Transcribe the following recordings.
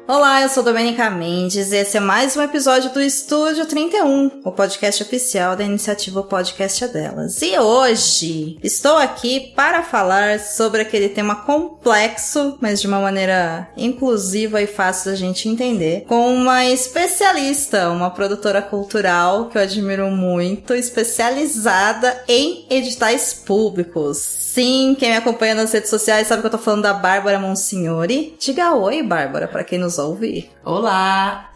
Olá, eu sou Domenica Mendes e esse é mais um episódio do Estúdio 31, o podcast oficial da iniciativa Podcast é Delas. E hoje estou aqui para falar sobre aquele tema complexo, mas de uma maneira inclusiva e fácil da gente entender, com uma especialista, uma produtora cultural que eu admiro muito, especializada em editais públicos. Sim, quem me acompanha nas redes sociais sabe que eu tô falando da Bárbara Monsignori. Diga oi, Bárbara, para quem nos ouve. Olá!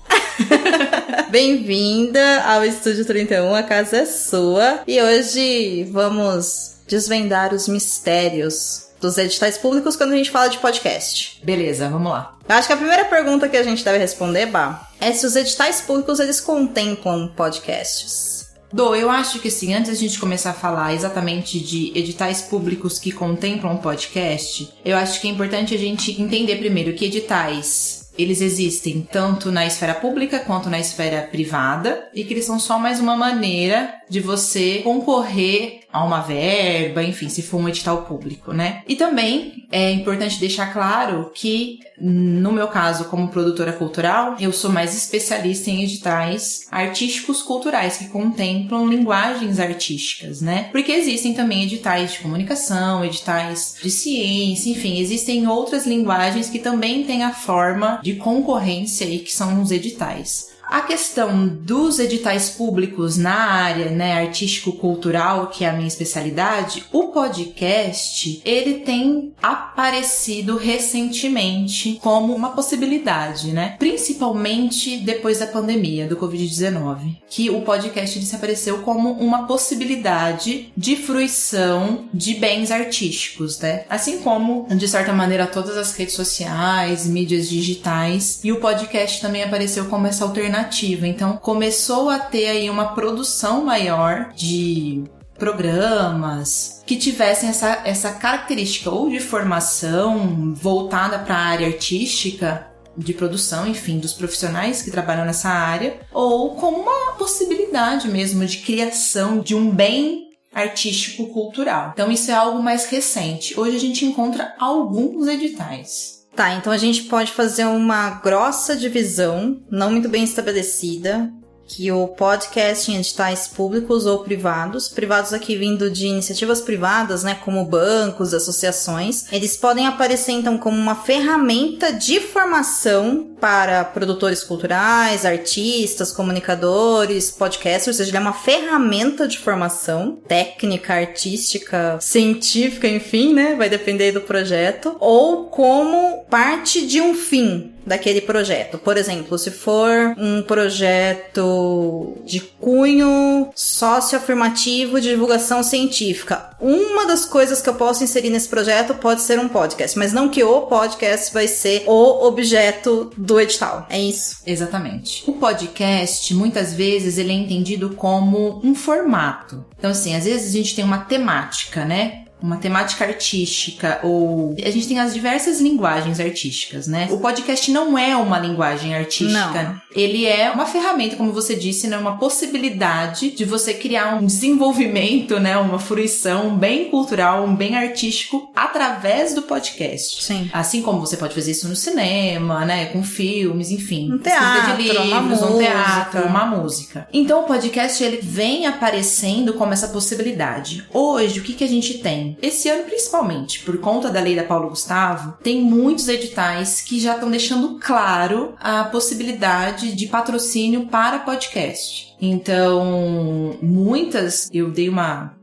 Bem-vinda ao Estúdio 31, a casa é sua. E hoje vamos desvendar os mistérios dos editais públicos quando a gente fala de podcast. Beleza, vamos lá. Eu acho que a primeira pergunta que a gente deve responder, Bá, é se os editais públicos eles contemplam podcasts. Eu acho que assim, antes da gente começar a falar exatamente de editais públicos que contemplam podcast, eu acho que é importante a gente entender primeiro que editais, eles existem tanto na esfera pública quanto na esfera privada e que eles são só mais uma maneira de você concorrer a uma verba, enfim, se for um edital público, né? E também é importante deixar claro que, no meu caso, como produtora cultural, eu sou mais especialista em editais artísticos culturais que contemplam linguagens artísticas, né? Porque existem também editais de comunicação, editais de ciência, enfim, existem outras linguagens que também têm a forma de concorrência e que são os editais. A questão dos editais públicos na área, né, artístico-cultural, que é a minha especialidade, o podcast, ele tem aparecido recentemente como uma possibilidade, né? Principalmente depois da pandemia do Covid-19, que o podcast ele se apareceu como uma possibilidade de fruição de bens artísticos, né? Assim como, de certa maneira, todas as redes sociais, mídias digitais, e o podcast também apareceu como essa alternativa. Então, começou a ter aí uma produção maior de programas que tivessem essa característica ou de formação voltada para a área artística, de produção, enfim, dos profissionais que trabalham nessa área, ou como uma possibilidade mesmo de criação de um bem artístico-cultural. Então, isso é algo mais recente. Hoje a gente encontra alguns editais. Tá, então a gente pode fazer uma grossa divisão, não muito bem estabelecida, que o podcast em editais públicos ou privados aqui vindo de iniciativas privadas, né, como bancos, associações, eles podem aparecer então como uma ferramenta de formação para produtores culturais, artistas, comunicadores, podcasters, ou seja, ele é uma ferramenta de formação técnica, artística, científica, enfim, né, vai depender do projeto, ou como parte de um fim daquele projeto. Por exemplo, se for um projeto de cunho socioafirmativo de divulgação científica, uma das coisas que eu posso inserir nesse projeto pode ser um podcast, mas não que o podcast vai ser o objeto do edital. É isso? Exatamente. O podcast, muitas vezes, ele é entendido como um formato. Então, assim, às vezes a gente tem uma temática, né? Uma temática artística, ou a gente tem as diversas linguagens artísticas, né? O podcast não é uma linguagem artística. Não. Ele é uma ferramenta, como você disse, né? Uma possibilidade de você criar um desenvolvimento, né? Uma fruição, um bem cultural, um bem artístico através do podcast. Sim. Assim como você pode fazer isso no cinema, né? Com filmes, enfim. Um teatro, de livros, uma música. Um teatro, uma música. Então o podcast, ele vem aparecendo como essa possibilidade. Hoje, o que a gente tem? Esse ano, principalmente, por conta da lei da Paulo Gustavo, tem muitos editais que já estão deixando claro a possibilidade de patrocínio para podcast. Então, muitas, eu dei uma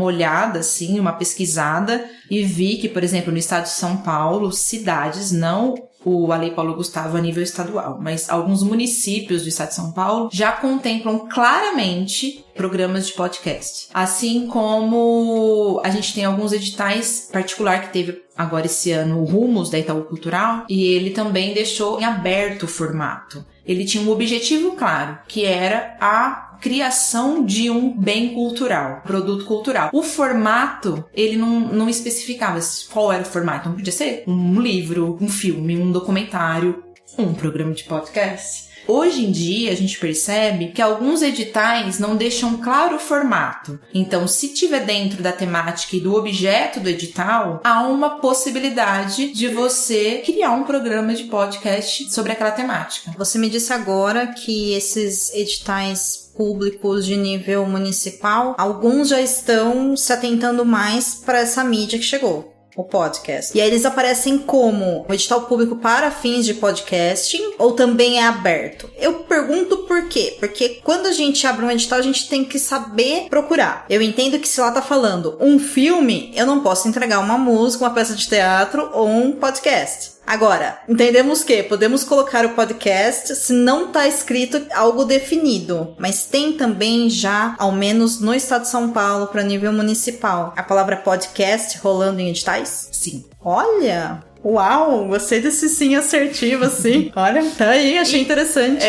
olhada, assim, uma pesquisada e vi que, por exemplo, no estado de São Paulo, cidades, não a Lei Paulo Gustavo a nível estadual, mas alguns municípios do estado de São Paulo já contemplam claramente programas de podcast. Assim como a gente tem alguns editais particular que teve agora esse ano o Rumos da Itaú Cultural, e ele também deixou em aberto o formato. Ele tinha um objetivo claro, que era a criação de um bem cultural, produto cultural. O formato, ele não especificava qual era o formato. Então podia ser um livro, um filme, um documentário, um programa de podcast. Hoje em dia, a gente percebe que alguns editais não deixam claro o formato. Então, se tiver dentro da temática e do objeto do edital, há uma possibilidade de você criar um programa de podcast sobre aquela temática. Você me disse agora que esses editais públicos de nível municipal, alguns já estão se atentando mais para essa mídia que chegou, o podcast. E aí eles aparecem como um edital público para fins de podcasting ou também é aberto? Eu pergunto por quê? Porque quando a gente abre um edital, a gente tem que saber procurar. Eu entendo que se lá tá falando um filme, eu não posso entregar uma música, uma peça de teatro ou um podcast. Agora, entendemos que podemos colocar o podcast se não tá escrito algo definido, mas tem também já, ao menos no estado de São Paulo, para nível municipal, a palavra podcast rolando em editais? Sim. Olha! Uau, gostei desse sim assertivo, assim. Olha, tá aí, achei interessante.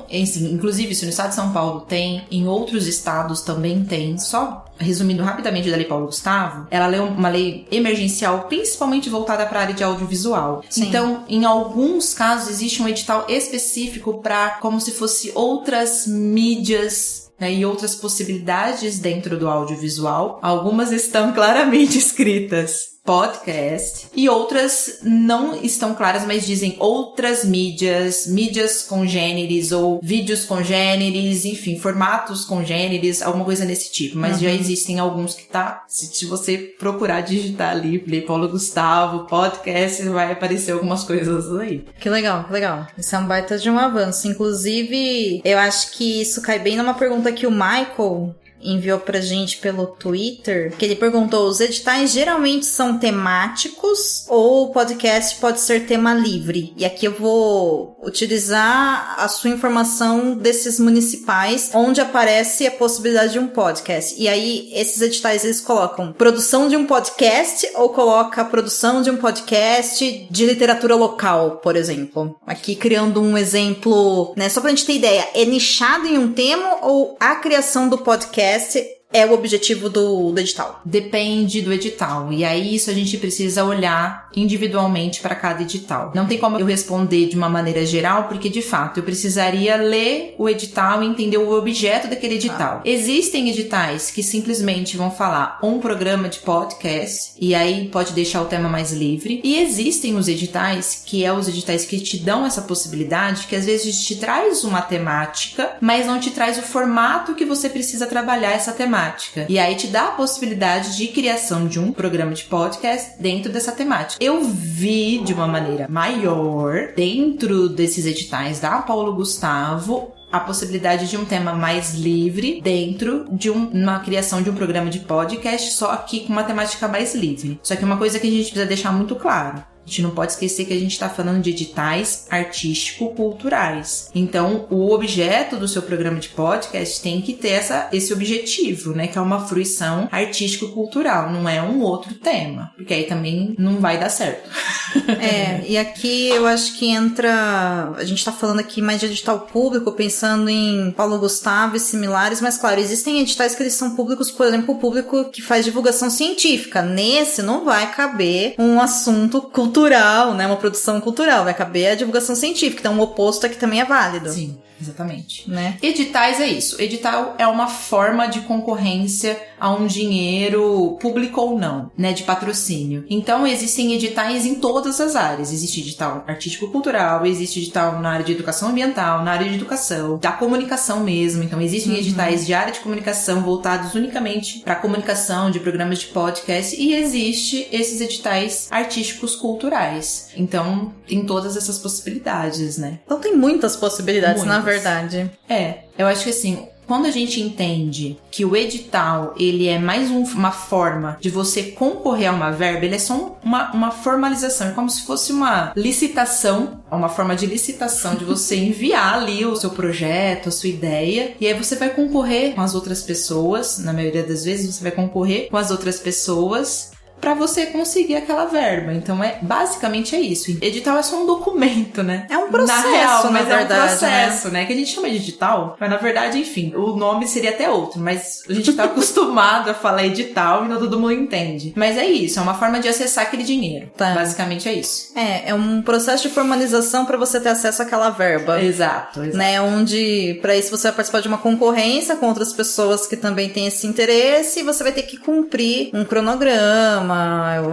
Inclusive, se no estado de São Paulo tem, em outros estados também tem. Só resumindo rapidamente da Lei Paulo Gustavo, ela é uma lei emergencial, principalmente voltada para a área de audiovisual. Sim. Então, em alguns casos, existe um edital específico para como se fosse outras mídias, né, e outras possibilidades dentro do audiovisual. Algumas estão claramente escritas podcast, e outras não estão claras, mas dizem outras mídias congêneres ou vídeos congêneres, enfim, formatos congêneres, alguma coisa nesse tipo. Mas já existem alguns que se você procurar digitar ali, Lei Paulo Gustavo, podcast, vai aparecer algumas coisas aí. Que legal, que legal. Isso é um baita de um avanço. Inclusive, eu acho que isso cai bem numa pergunta que o Michael enviou pra gente pelo Twitter, que ele perguntou, os editais geralmente são temáticos ou o podcast pode ser tema livre? E aqui eu vou utilizar a sua informação desses municipais, onde aparece a possibilidade de um podcast. E aí, esses editais, eles colocam produção de um podcast ou coloca a produção de um podcast de literatura local, por exemplo. Aqui criando um exemplo, né, só pra gente ter ideia, é nichado em um tema ou a criação do podcast é o objetivo do edital? Depende do edital. E aí isso a gente precisa olhar individualmente para cada edital. Não tem como eu responder de uma maneira geral, porque de fato eu precisaria ler o edital e entender o objeto daquele edital. Existem editais que simplesmente vão falar um programa de podcast e aí pode deixar o tema mais livre. E existem os editais, que é os editais que te dão essa possibilidade, que às vezes te traz uma temática, mas não te traz o formato que você precisa trabalhar essa temática. E aí te dá a possibilidade de criação de um programa de podcast dentro dessa temática. Eu vi de uma maneira maior, dentro desses editais da Paulo Gustavo, a possibilidade de um tema mais livre dentro de uma criação de um programa de podcast, só aqui com uma temática mais livre. Só que uma coisa que a gente precisa deixar muito claro, a gente não pode esquecer que a gente está falando de editais artístico-culturais. Então, o objeto do seu programa de podcast tem que ter esse objetivo, né? Que é uma fruição artístico-cultural, não é um outro tema. Porque aí também não vai dar certo. E aqui eu acho que entra... A gente está falando aqui mais de edital público, pensando em Paulo Gustavo e similares, mas claro, existem editais que eles são públicos, por exemplo, o público que faz divulgação científica. Nesse não vai caber um assunto cultural, né? Uma produção cultural. Vai caber a divulgação científica. Então, o oposto aqui também é válido. Sim, exatamente. Né? Editais é isso. Edital é uma forma de concorrência a um dinheiro público ou não, né? De patrocínio. Então, existem editais em todas as áreas. Existe edital artístico-cultural, existe edital na área de educação ambiental, na área de educação, da comunicação mesmo. Então, existem editais de área de comunicação voltados unicamente para comunicação, de programas de podcast, e existe esses editais artísticos culturais. Então, tem todas essas possibilidades, né? Então, tem muitas possibilidades, na verdade. Eu acho que assim, quando a gente entende que o edital, ele é mais uma forma de você concorrer a uma verba, ele é só uma formalização, é como se fosse uma licitação, uma forma de licitação de você enviar ali o seu projeto, a sua ideia, e aí você vai concorrer com as outras pessoas, na maioria das vezes você vai concorrer com as outras pessoas pra você conseguir aquela verba. Então, basicamente é isso. Edital é só um documento, né? É um processo, na real, mas verdade, é um processo, né? Que a gente chama de edital, mas na verdade, enfim, o nome seria até outro, mas a gente tá acostumado a falar edital e não todo mundo entende. Mas é isso, é uma forma de acessar aquele dinheiro. Tá. Basicamente é isso. É um processo de formalização pra você ter acesso àquela verba. Exato. Né? Onde, pra isso, você vai participar de uma concorrência com outras pessoas que também têm esse interesse e você vai ter que cumprir um cronograma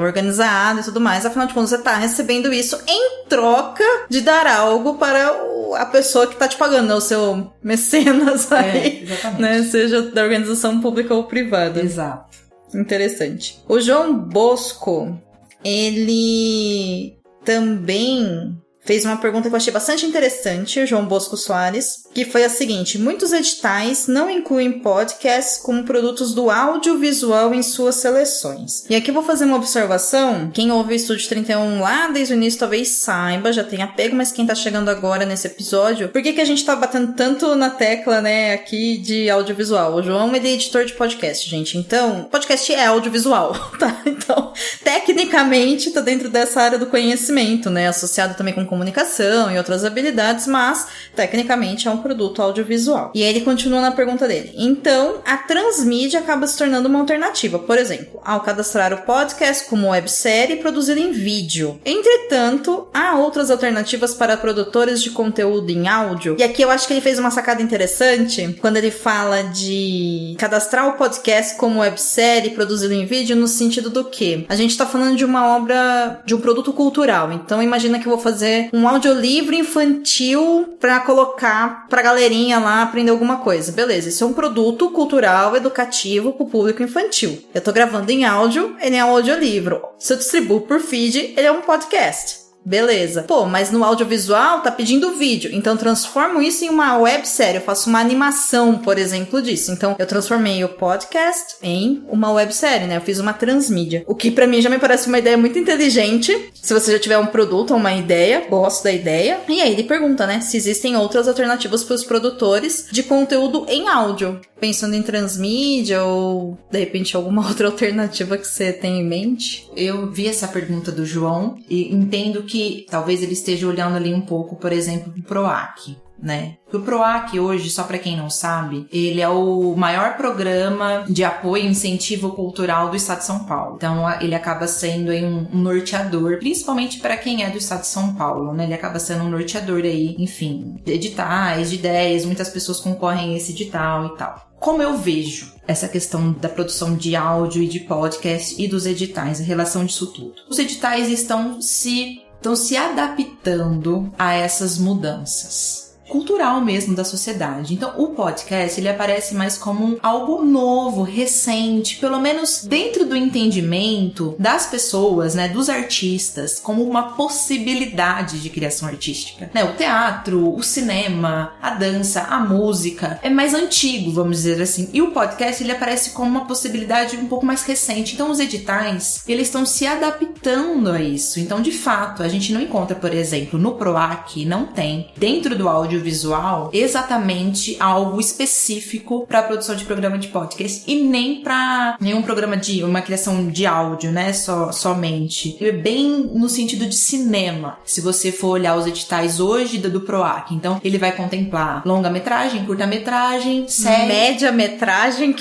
organizado e tudo mais. Afinal de contas, você tá recebendo isso em troca de dar algo para a pessoa que tá te pagando, né? O seu mecenas aí. Exatamente. Né? Seja da organização pública ou privada. Exato. Interessante. O João Bosco, ele também fez uma pergunta que eu achei bastante interessante, o João Bosco Soares, que foi a seguinte: muitos editais não incluem podcasts como produtos do audiovisual em suas seleções. E aqui eu vou fazer uma observação. Quem ouve o Estúdio 31 lá desde o início talvez saiba, já tenha pego, mas quem tá chegando agora nesse episódio, por que a gente tá batendo tanto na tecla, né, aqui de audiovisual? O João, ele é editor de podcast, gente. Então, podcast é audiovisual, tá? Então, tecnicamente, tá dentro dessa área do conhecimento, né, associado também com comunicação e outras habilidades, mas tecnicamente é um produto audiovisual. E aí ele continua na pergunta dele. Então, a transmídia acaba se tornando uma alternativa, por exemplo, ao cadastrar o podcast como websérie e produzir em vídeo. Entretanto, há outras alternativas para produtores de conteúdo em áudio. E aqui eu acho que ele fez uma sacada interessante quando ele fala de cadastrar o podcast como websérie e produzir em vídeo, no sentido do quê? A gente tá falando de uma obra, de um produto cultural. Então, imagina que eu vou fazer um audiolivro infantil pra colocar pra galerinha lá aprender alguma coisa. Beleza, isso é um produto cultural, educativo pro público infantil. Eu tô gravando em áudio, ele é um audiolivro. Se eu distribuo por feed, ele é um podcast. Beleza. Pô, mas no audiovisual tá pedindo vídeo. Então eu transformo isso em uma websérie. Eu faço uma animação, por exemplo, disso. Então eu transformei o podcast em uma websérie, né? Eu fiz uma transmídia. O que pra mim já me parece uma ideia muito inteligente. Se você já tiver um produto ou uma ideia, gosto da ideia. E aí ele pergunta, né? Se existem outras alternativas pros produtores de conteúdo em áudio. Pensando em transmídia ou, de repente, alguma outra alternativa que você tem em mente? Eu vi essa pergunta do João e entendo que talvez ele esteja olhando ali um pouco, por exemplo, pro PROAC, né? Porque o PROAC hoje, só para quem não sabe, ele é o maior programa de apoio e incentivo cultural do estado de São Paulo. Então, ele acaba sendo aí um norteador, principalmente para quem é do estado de São Paulo, né? Ele acaba sendo um norteador aí, enfim, de editais, de ideias, muitas pessoas concorrem a esse edital e tal. Como eu vejo essa questão da produção de áudio e de podcast e dos editais, a relação disso tudo? Os editais estão se adaptando a essas mudanças cultural mesmo da sociedade. Então, o podcast, ele aparece mais como algo novo, recente, pelo menos dentro do entendimento das pessoas, né, dos artistas, como uma possibilidade de criação artística. Né, o teatro, o cinema, a dança, a música, é mais antigo, vamos dizer assim. E o podcast, ele aparece como uma possibilidade um pouco mais recente. Então, os editais, eles estão se adaptando a isso. Então, de fato, a gente não encontra, por exemplo, no PROAC, não tem, dentro do audiovisual, exatamente algo específico para a produção de programa de podcast e nem para nenhum programa de uma criação de áudio, né, somente. É bem no sentido de cinema. Se você for olhar os editais hoje do PROAC, então ele vai contemplar longa-metragem, curta-metragem, série, média-metragem,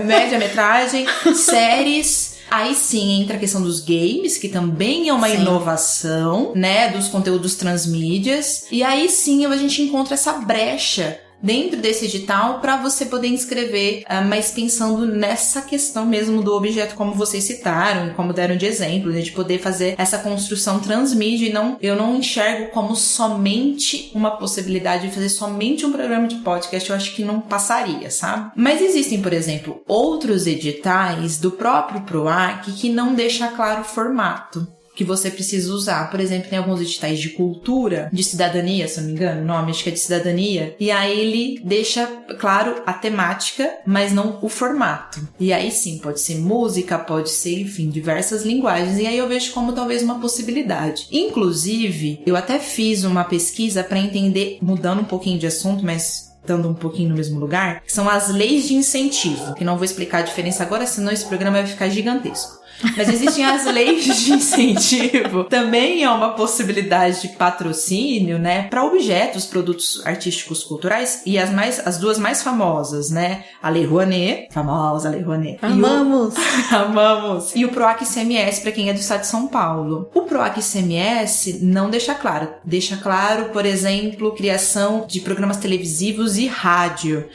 média-metragem, séries. Aí sim entra a questão dos games, que também é uma inovação, né, dos conteúdos transmídias. E aí sim a gente encontra essa brecha dentro desse edital para você poder inscrever, mas pensando nessa questão mesmo do objeto, como vocês citaram, como deram de exemplo, de poder fazer essa construção transmídia. E eu não enxergo como somente uma possibilidade de fazer somente um programa de podcast. Eu acho que não passaria, sabe? Mas existem, por exemplo, outros editais do próprio PROAC que não deixa claro o formato que você precisa usar. Por exemplo, tem alguns editais de cultura, de cidadania, se não me engano, o nome acho que é de cidadania, e aí ele deixa claro a temática, mas não o formato. E aí sim, pode ser música, pode ser, enfim, diversas linguagens, e aí eu vejo como talvez uma possibilidade. Inclusive, eu até fiz uma pesquisa para entender, mudando um pouquinho de assunto, mas estando um pouquinho no mesmo lugar, que são as leis de incentivo, que não vou explicar a diferença agora, senão esse programa vai ficar gigantesco. Mas existem as leis de incentivo. Também é uma possibilidade de patrocínio, né? Para objetos, produtos artísticos culturais. E as duas mais famosas, né? A Lei Rouanet. Famosa Lei Rouanet. Amamos! Amamos! E o PROAC ICMS para quem é do estado de São Paulo. O PROAC ICMS não deixa claro. Deixa claro, por exemplo, criação de programas televisivos e rádio.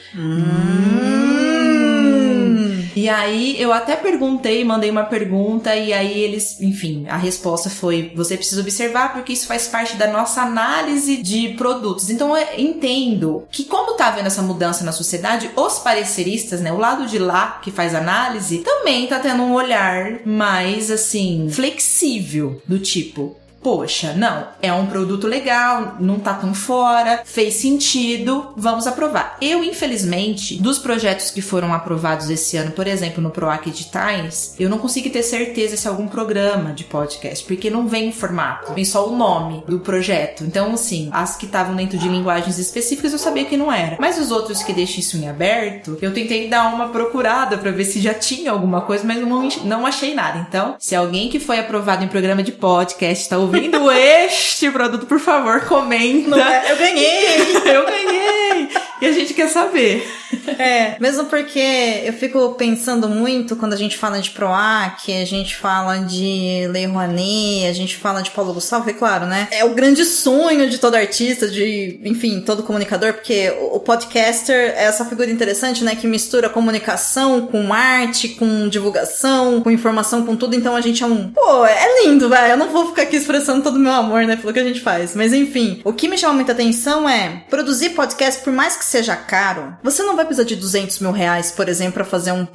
E aí, eu até perguntei, mandei uma pergunta, e aí eles, enfim, a resposta foi: você precisa observar porque isso faz parte da nossa análise de produtos. Então, eu entendo que como tá havendo essa mudança na sociedade, os pareceristas, né, o lado de lá que faz análise, também tá tendo um olhar mais, assim, flexível, do tipo... Poxa, não, é um produto legal, não tá tão fora, fez sentido, vamos aprovar. Eu, infelizmente, dos projetos que foram aprovados esse ano, por exemplo, no PROAC Editais, eu não consegui ter certeza se é algum programa de podcast, porque não vem o formato, vem só o nome do projeto. Então, assim, as que estavam dentro de linguagens específicas eu sabia que não era. Mas os outros que deixam isso em aberto, eu tentei dar uma procurada pra ver se já tinha alguma coisa, mas não achei nada. Então, se alguém que foi aprovado em programa de podcast tá ouvindo este produto, por favor, comenta. Eu ganhei! Eu ganhei! E a gente quer saber. Mesmo porque eu fico pensando muito quando a gente fala de PROAC, a gente fala de Lei Rouanet, a gente fala de Paulo Gustavo, e claro, né? É o grande sonho de todo artista, enfim, todo comunicador, porque o podcaster é essa figura interessante, né? Que mistura comunicação com arte, com divulgação, com informação, com tudo. Então a gente é lindo, velho. Eu não vou ficar aqui expressando todo o meu amor, né? Pelo que a gente faz. Mas enfim, o que me chama muita atenção é produzir podcast, por mais que seja caro, você não vai precisar de 200 mil reais, por exemplo, pra fazer um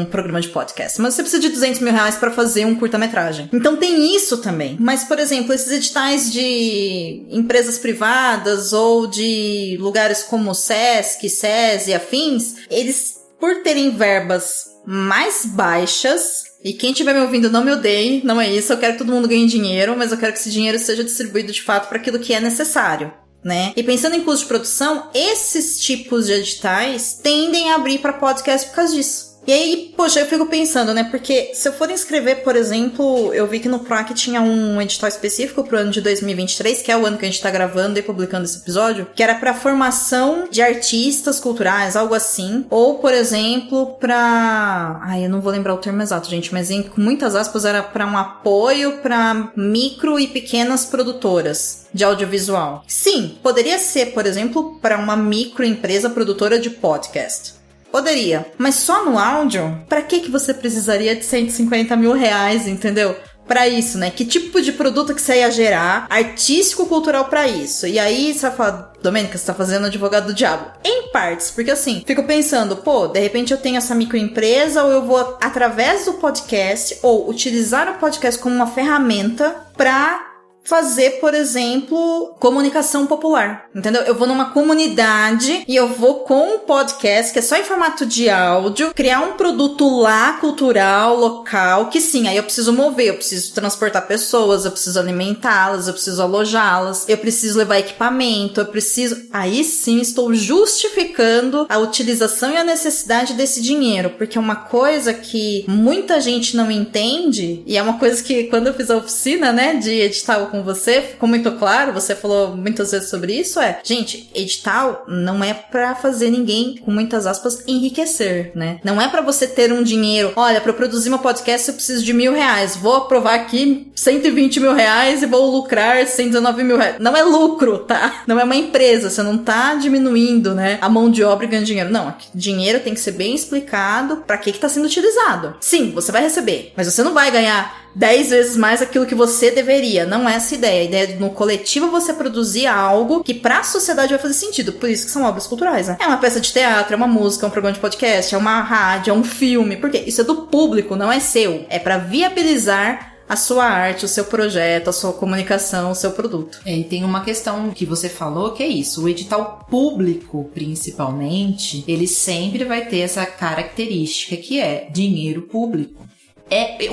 programa de podcast. Mas você precisa de 200 mil reais pra fazer um curta-metragem. Então tem isso também. Mas, por exemplo, esses editais de empresas privadas ou de lugares como SESC, SESI e afins, eles, por terem verbas mais baixas, e quem estiver me ouvindo não me odeie, não é isso, eu quero que todo mundo ganhe dinheiro, mas eu quero que esse dinheiro seja distribuído de fato para aquilo que é necessário, né? E pensando em custo de produção, esses tipos de editais tendem a abrir para podcast por causa disso. E aí, poxa, eu fico pensando, né? Porque se eu for inscrever, por exemplo, eu vi que no PROAC tinha um edital específico pro ano de 2023, que é o ano que a gente tá gravando e publicando esse episódio, que era pra formação de artistas culturais, algo assim. Ou, por exemplo, pra... eu não vou lembrar o termo exato, gente, mas com muitas aspas era pra um apoio pra micro e pequenas produtoras de audiovisual. Sim, poderia ser, por exemplo, para uma microempresa produtora de podcast. Poderia, mas só no áudio? Pra que você precisaria de 150 mil reais, entendeu? Pra isso, né? Que tipo de produto que você ia gerar artístico-cultural pra isso? E aí você vai falar, Domênica, você tá fazendo advogado do diabo. Em partes, porque assim, fico pensando, de repente eu tenho essa microempresa, ou eu vou, através do podcast, ou utilizar o podcast como uma ferramenta pra fazer, por exemplo, comunicação popular, entendeu? Eu vou numa comunidade e eu vou com um podcast, que é só em formato de áudio, criar um produto lá, cultural, local, que sim, aí eu preciso mover, eu preciso transportar pessoas, eu preciso alimentá-las, eu preciso alojá-las, eu preciso levar equipamento, eu preciso... Aí sim, estou justificando a utilização e a necessidade desse dinheiro, porque é uma coisa que muita gente não entende, e é uma coisa que quando eu fiz a oficina, né, de edital com você, ficou muito claro, você falou muitas vezes sobre isso, gente, edital não é pra fazer ninguém, com muitas aspas, enriquecer, né? Não é pra você ter um dinheiro, olha, pra eu produzir uma podcast eu preciso de R$1.000, vou aprovar aqui 120 mil reais e vou lucrar 119 mil reais. Não é lucro, tá? Não é uma empresa, você não tá diminuindo, né, a mão de obra e ganhando dinheiro. Não, dinheiro tem que ser bem explicado pra que tá sendo utilizado. Sim, você vai receber, mas você não vai ganhar 10 vezes mais aquilo que você deveria. Não é essa ideia. A ideia é no coletivo você produzir algo que pra sociedade vai fazer sentido. Por isso que são obras culturais, né? É uma peça de teatro, é uma música, é um programa de podcast, é uma rádio, é um filme. Por quê? Isso é do público, não é seu. É pra viabilizar a sua arte, o seu projeto, a sua comunicação, o seu produto. E tem uma questão que você falou que é isso. O edital público, principalmente, ele sempre vai ter essa característica que é dinheiro público.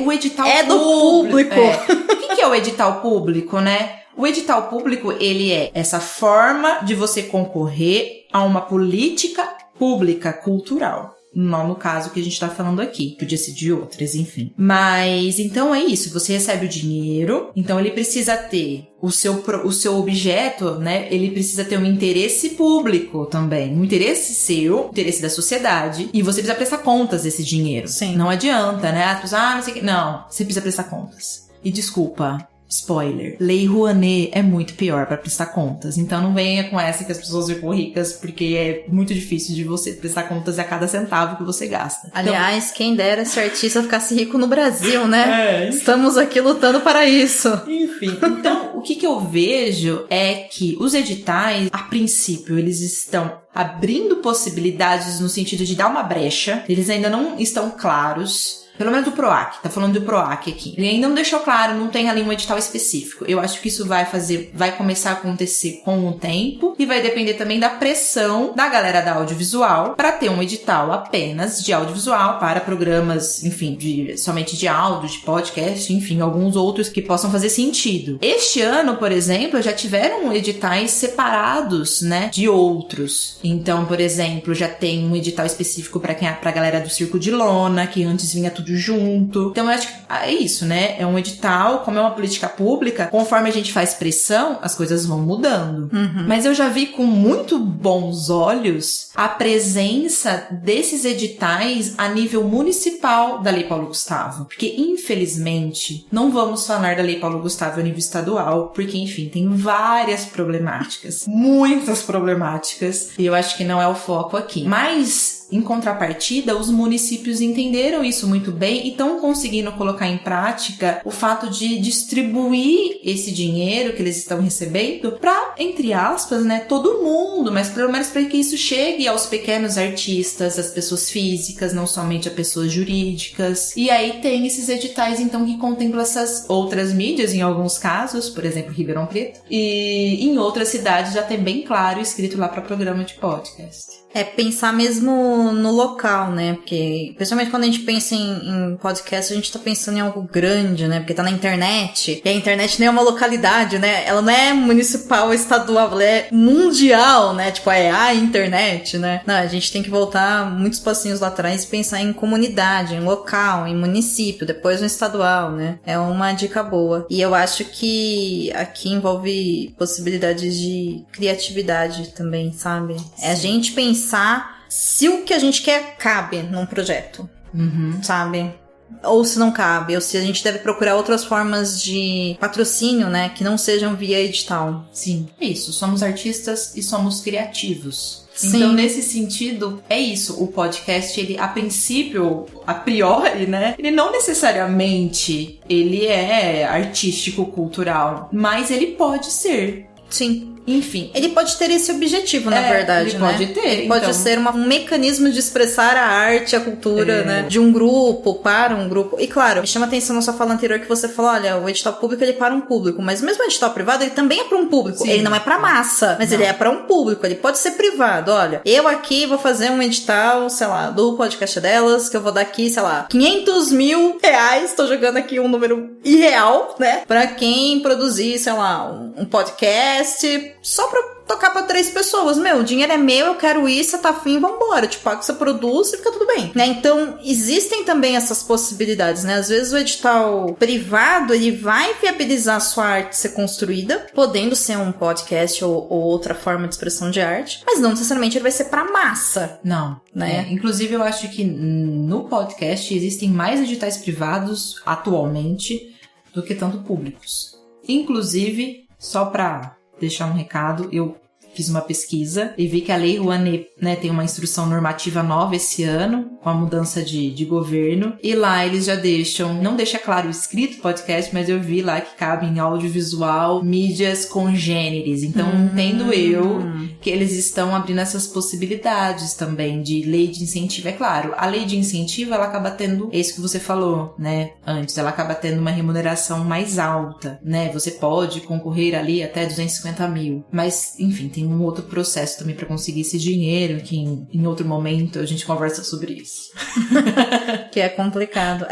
O edital é do público. O que é o edital público, né? O edital público, ele é essa forma de você concorrer a uma política pública cultural. não no caso que a gente tá falando aqui. Podia ser de outras, enfim. Mas, então é isso. Você recebe o dinheiro, então ele precisa ter o seu objeto, né? Ele precisa ter um interesse público também. Um interesse seu, interesse da sociedade. E você precisa prestar contas desse dinheiro. Sim. Não adianta, né? As pessoas, não sei o que. Não, você precisa prestar contas. E desculpa, spoiler, Lei Rouanet é muito pior pra prestar contas. Então não venha com essa que as pessoas ficam ricas, porque é muito difícil de você prestar contas a cada centavo que você gasta. Aliás, quem dera esse artista ficasse rico no Brasil, né? Enfim. Estamos aqui lutando para isso. Enfim, então o que eu vejo é que os editais, a princípio, eles estão abrindo possibilidades no sentido de dar uma brecha. Eles ainda não estão claros. Pelo menos do PROAC, tá falando do PROAC aqui. Ele ainda não deixou claro, não tem ali um edital específico. Eu acho que isso vai começar a acontecer com o tempo e vai depender também da pressão da galera da audiovisual para ter um edital apenas de audiovisual para programas, enfim, somente de áudio, de podcast, enfim, alguns outros que possam fazer sentido. Este ano, por exemplo, já tiveram editais separados, né, de outros. Então, por exemplo, já tem um edital específico pra galera do Circo de Lona, que antes vinha tudo junto. Então, eu acho que é isso, né? É um edital, como é uma política pública, conforme a gente faz pressão, as coisas vão mudando. Uhum. Mas eu já vi com muito bons olhos a presença desses editais a nível municipal da Lei Paulo Gustavo. Porque, infelizmente, não vamos falar da Lei Paulo Gustavo a nível estadual, porque, enfim, tem várias problemáticas. Muitas problemáticas. E eu acho que não é o foco aqui. Mas, em contrapartida, os municípios entenderam isso muito bem e estão conseguindo colocar em prática o fato de distribuir esse dinheiro que eles estão recebendo para, entre aspas, né, todo mundo, mas pelo menos para que isso chegue aos pequenos artistas, às pessoas físicas, não somente a pessoas jurídicas. E aí tem esses editais, então, que contemplam essas outras mídias, em alguns casos, por exemplo, Ribeirão Preto, e em outras cidades já tem bem claro escrito lá para programa de podcast. É pensar mesmo no local, né? Porque, principalmente quando a gente pensa em podcast, a gente tá pensando em algo grande, né? Porque tá na internet. E a internet nem é uma localidade, né? Ela não é municipal, estadual, ela é mundial, né? Tipo, é a internet, né? Não, a gente tem que voltar muitos passinhos lá atrás e pensar em comunidade, em local, em município, depois no estadual, né? É uma dica boa. E eu acho que aqui envolve possibilidades de criatividade também, sabe? É a gente pensar se o que a gente quer cabe num projeto, sabe? Ou se não cabe, ou se a gente deve procurar outras formas de patrocínio, né? Que não sejam via edital. Sim, é isso. Somos artistas e somos criativos. Sim. Então, nesse sentido, é isso. O podcast, ele, a princípio, a priori, né? Ele não necessariamente ele é artístico, cultural, mas ele pode ser. Sim. Enfim. Ele pode ter esse objetivo, na verdade, ele né? pode ter. Ele pode ser um mecanismo de expressar a arte, a cultura, né? De um grupo, para um grupo. E claro, me chama a atenção na sua fala anterior que você falou, olha, o edital público ele é para um público, mas mesmo o edital privado ele também é para um público. Sim. Ele não é para massa, mas ele é para um público. Ele pode ser privado, olha. Eu aqui vou fazer um edital, sei lá, do podcast delas, que eu vou dar aqui, sei lá, 500 mil reais, tô jogando aqui um número irreal, né? Pra quem produzir, sei lá, um podcast só pra tocar pra 3 pessoas. Meu, o dinheiro é meu, eu quero isso, você tá afim, vambora. Te pago, você produz e fica tudo bem, né? Então, existem também essas possibilidades, né? Às vezes o edital privado, ele vai viabilizar a sua arte ser construída, podendo ser um podcast ou outra forma de expressão de arte, mas não necessariamente ele vai ser pra massa. Não, né? Inclusive, eu acho que no podcast existem mais editais privados atualmente do que tanto públicos. Inclusive, só pra deixar um recado, eu fiz uma pesquisa e vi que a Lei Rouanet, né, tem uma instrução normativa nova esse ano, com a mudança de governo, e lá eles já deixam, não deixa claro o escrito podcast, mas eu vi lá que cabe em audiovisual, mídias congêneres. Então, entendo eu que eles estão abrindo essas possibilidades também de lei de incentivo. É claro, a lei de incentivo, ela acaba tendo, é isso que você falou, né, antes, ela acaba tendo uma remuneração mais alta, né, você pode concorrer ali até 250 mil, mas, enfim, tem tem um outro processo também pra conseguir esse dinheiro, que em outro momento a gente conversa sobre isso. Que é complicado.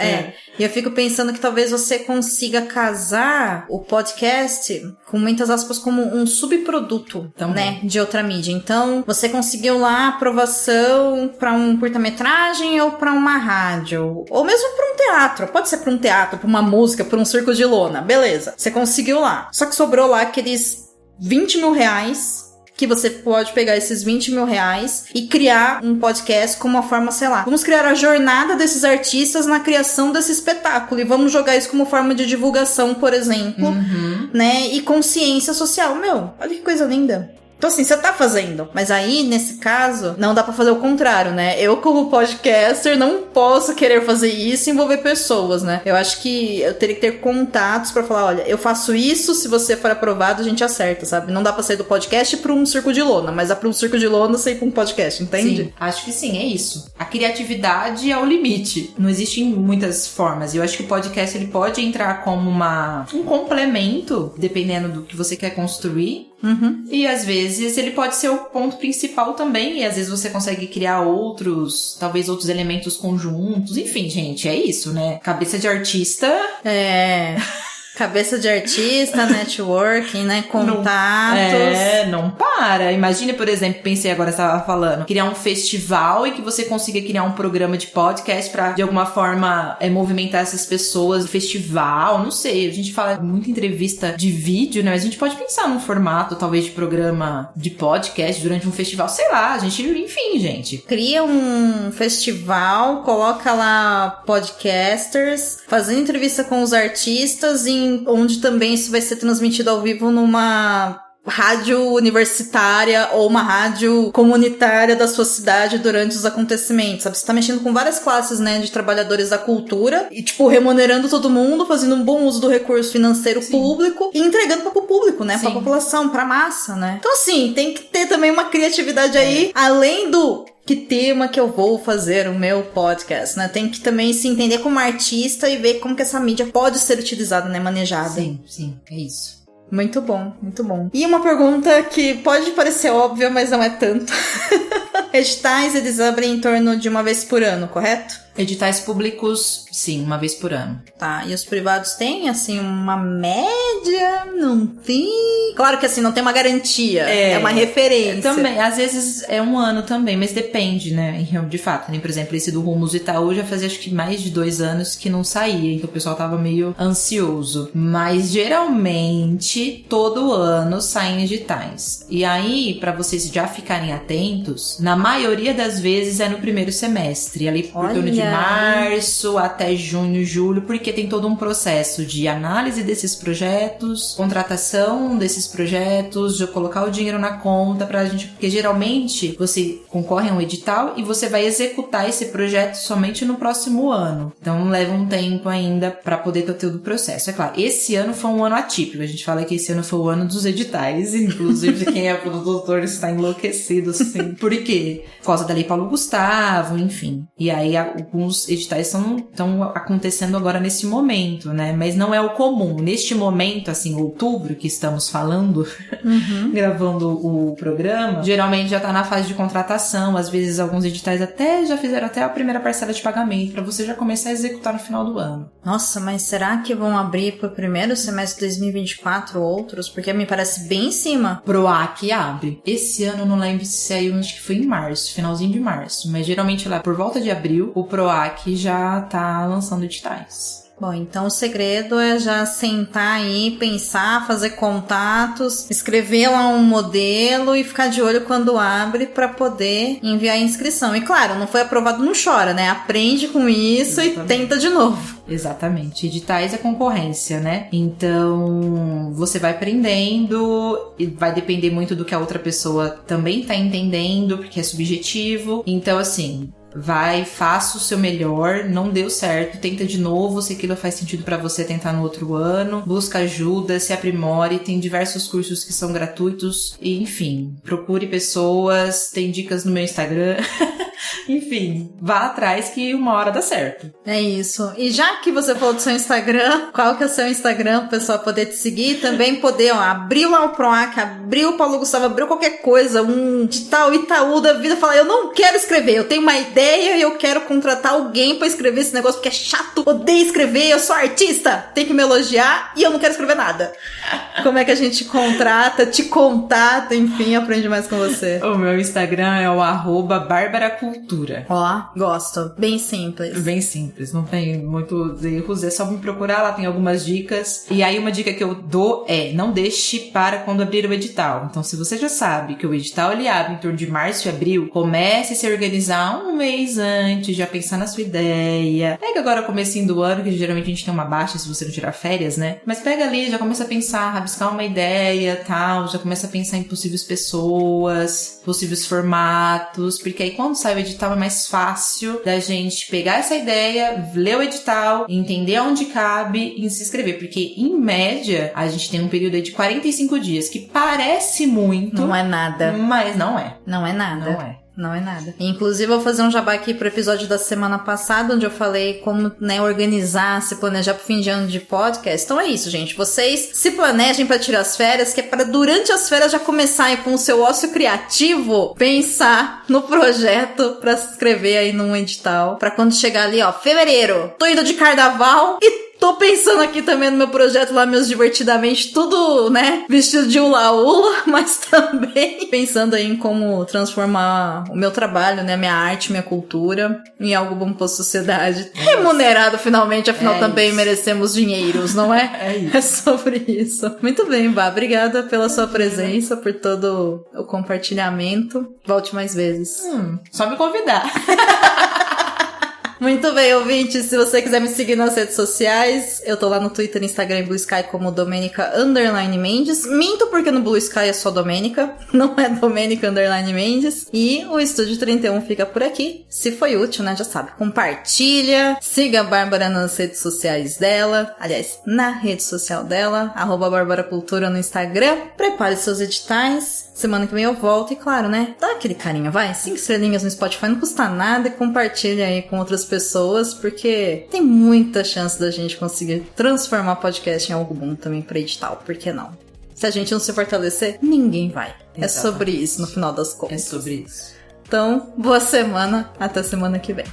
E eu fico pensando que talvez você consiga casar o podcast com muitas aspas como um subproduto, né, de outra mídia. Então, você conseguiu lá aprovação pra um curta-metragem ou pra uma rádio, ou mesmo pra um teatro. Pode ser pra um teatro, pra uma música, pra um circo de lona. Beleza, você conseguiu lá. Só que sobrou lá aqueles 20 mil reais que você pode pegar esses 20 mil reais e criar um podcast como uma forma, sei lá, vamos criar a jornada desses artistas na criação desse espetáculo e vamos jogar isso como forma de divulgação, por exemplo, né, e consciência social. Meu, olha que coisa linda. Então assim, você tá fazendo, mas aí, nesse caso, não dá pra fazer o contrário, né? Eu, como podcaster, não posso querer fazer isso e envolver pessoas, né? Eu acho que eu teria que ter contatos pra falar, olha, eu faço isso, se você for aprovado, a gente acerta, sabe? Não dá pra sair do podcast pra um circo de lona, mas dá pra um circo de lona sair pra um podcast, entende? Sim, acho que sim, é isso. A criatividade é o limite. Não existem muitas formas. E eu acho que o podcast, ele pode entrar como um complemento, dependendo do que você quer construir. E às vezes ele pode ser o ponto principal também, e às vezes você consegue criar talvez outros elementos conjuntos. Enfim, gente, é isso, né? Cabeça de artista. Cabeça de artista, networking, né? Contatos. Não para. Imagine, por exemplo, pensei agora, você estava falando, criar um festival e que você consiga criar um programa de podcast pra, de alguma forma, movimentar essas pessoas. Festival, não sei. A gente fala muita entrevista de vídeo, né? Mas a gente pode pensar num formato, talvez, de programa de podcast durante um festival. Sei lá, enfim, gente. Cria um festival, coloca lá podcasters, fazendo entrevista com os artistas onde também isso vai ser transmitido ao vivo numa rádio universitária ou uma rádio comunitária da sua cidade durante os acontecimentos, sabe? Você tá mexendo com várias classes, né, de trabalhadores da cultura e, tipo, remunerando todo mundo, fazendo um bom uso do recurso financeiro público e entregando pro público, né, pra população, pra massa, né? Então, assim, tem que ter também uma criatividade aí, além do que tema que eu vou fazer o meu podcast, né? Tem que também se entender como artista e ver como que essa mídia pode ser utilizada, né? Manejada. Sim, é isso. Muito bom, muito bom. E uma pergunta que pode parecer óbvia, mas não é tanto. Editais, eles abrem em torno de uma vez por ano, correto? Editais públicos, sim, uma vez por ano. Tá, e os privados têm, assim, uma média? Não tem? Claro que, assim, não tem uma garantia. É uma referência. Também, às vezes é um ano também, mas depende, né? De fato, né? Por exemplo, esse do Rumos Itaú já fazia, acho que mais de 2 anos que não saía, então o pessoal tava meio ansioso. Mas, geralmente, todo ano saem editais. E aí, pra vocês já ficarem atentos, na maioria das vezes é no primeiro semestre, ali por torno de março até junho, julho, porque tem todo um processo de análise desses projetos, contratação desses projetos, de colocar o dinheiro na conta pra gente, porque geralmente você concorre a um edital e você vai executar esse projeto somente no próximo ano. Então leva um tempo ainda pra poder ter todo o processo. É claro, esse ano foi um ano atípico, a gente fala que esse ano foi o ano dos editais, inclusive quem é produtor está enlouquecido, assim. Por quê? Por causa da Lei Paulo Gustavo, enfim. E aí alguns editais estão acontecendo agora nesse momento, né? Mas não é o comum. Neste momento, assim, outubro, que estamos falando, gravando o programa, geralmente já tá na fase de contratação. Às vezes, alguns editais já fizeram até a primeira parcela de pagamento pra você já começar a executar no final do ano. Nossa, mas será que vão abrir pro primeiro semestre de 2024 outros? Porque me parece bem em cima. PROAC abre. Esse ano, não lembro se saiu, acho que foi em março, finalzinho de março. Mas geralmente lá, por volta de abril, o PROAC já tá lançando editais. Bom, então o segredo é já sentar aí, pensar, fazer contatos, escrever lá um modelo e ficar de olho quando abre para poder enviar a inscrição. E claro, não foi aprovado, não chora, né? Aprende com isso. Exatamente. E tenta de novo. Exatamente. Editais é concorrência, né? Então, você vai aprendendo e vai depender muito do que a outra pessoa também tá entendendo, porque é subjetivo. Então, assim, faça o seu melhor, não deu certo, tenta de novo, se aquilo faz sentido pra você tentar no outro ano, busca ajuda, se aprimore, tem diversos cursos que são gratuitos, e enfim, procure pessoas, tem dicas no meu Instagram, Enfim, vá atrás que uma hora dá certo. É isso. E já que você falou do seu Instagram, qual que é o seu Instagram pro pessoal poder te seguir? Também poder, abrir lá o PROAC, abrir o Paulo Gustavo, abrir qualquer coisa, um digital Itaú da vida, falar, eu não quero escrever, eu tenho uma ideia e eu quero contratar alguém pra escrever esse negócio, porque é chato, odeio escrever, eu sou artista, tem que me elogiar e eu não quero escrever nada. Como é que a gente contrata, te contata, enfim, aprende mais com você? O meu Instagram é o @barbaracultura. Ó, gosto. Bem simples. Bem simples, não tem muitos erros, é só me procurar, lá tem algumas dicas. E aí uma dica que eu dou é, não deixe para quando abrir o edital. Então se você já sabe que o edital ele abre em torno de março e abril, comece a se organizar um mês antes, já pensar na sua ideia. Pega agora comecinho do ano, que geralmente a gente tem uma baixa se você não tirar férias, né? Mas pega ali, já começa a pensar, rabiscar uma ideia, tal, já começa a pensar em possíveis pessoas, possíveis formatos, porque aí quando sai o edital é mais fácil da gente pegar essa ideia, ler o edital, entender onde cabe e se inscrever, porque em média a gente tem um período aí de 45 dias, que parece muito. Não é nada. Mas não é. Não é nada. Não é. Não é nada. Inclusive, eu vou fazer um jabá aqui pro episódio da semana passada, onde eu falei como, organizar, se planejar pro fim de ano de podcast. Então é isso, gente. Vocês se planejem pra tirar as férias, que é para durante as férias já começar aí com o seu ócio criativo, pensar no projeto pra se inscrever aí num edital. Pra quando chegar ali, fevereiro, tô indo de carnaval e tô pensando aqui também no meu projeto lá, meus Divertidamente, tudo, né, vestido de ula-ula, mas também pensando aí em como transformar o meu trabalho, né, minha arte, minha cultura, em algo bom pra sociedade. Remunerado, finalmente, afinal também isso. Merecemos dinheiros, não é? É isso. É sobre isso. Muito bem, Bá, obrigada pela sua presença, por todo o compartilhamento. Volte mais vezes. Só me convidar. Muito bem, ouvintes, se você quiser me seguir nas redes sociais, eu tô lá no Twitter, Instagram e Blue Sky como Domenica_Mendes. Minto porque no Blue Sky é só Domenica, não é Domenica_Mendes. E o Estúdio 31 fica por aqui. Se foi útil, né, já sabe, compartilha, siga a Bárbara nas redes sociais dela, aliás, na rede social dela, @BárbaraCultura no Instagram. Prepare seus editais. Semana que vem eu volto e, claro, né, dá aquele carinho, vai. 5 estrelinhas no Spotify não custa nada e compartilha aí com outras pessoas, porque tem muita chance da gente conseguir transformar podcast em algo bom também pra edital, por que não? Se a gente não se fortalecer, ninguém vai. Exatamente. É sobre isso, no final das contas. É sobre isso. Então, boa semana, até semana que vem.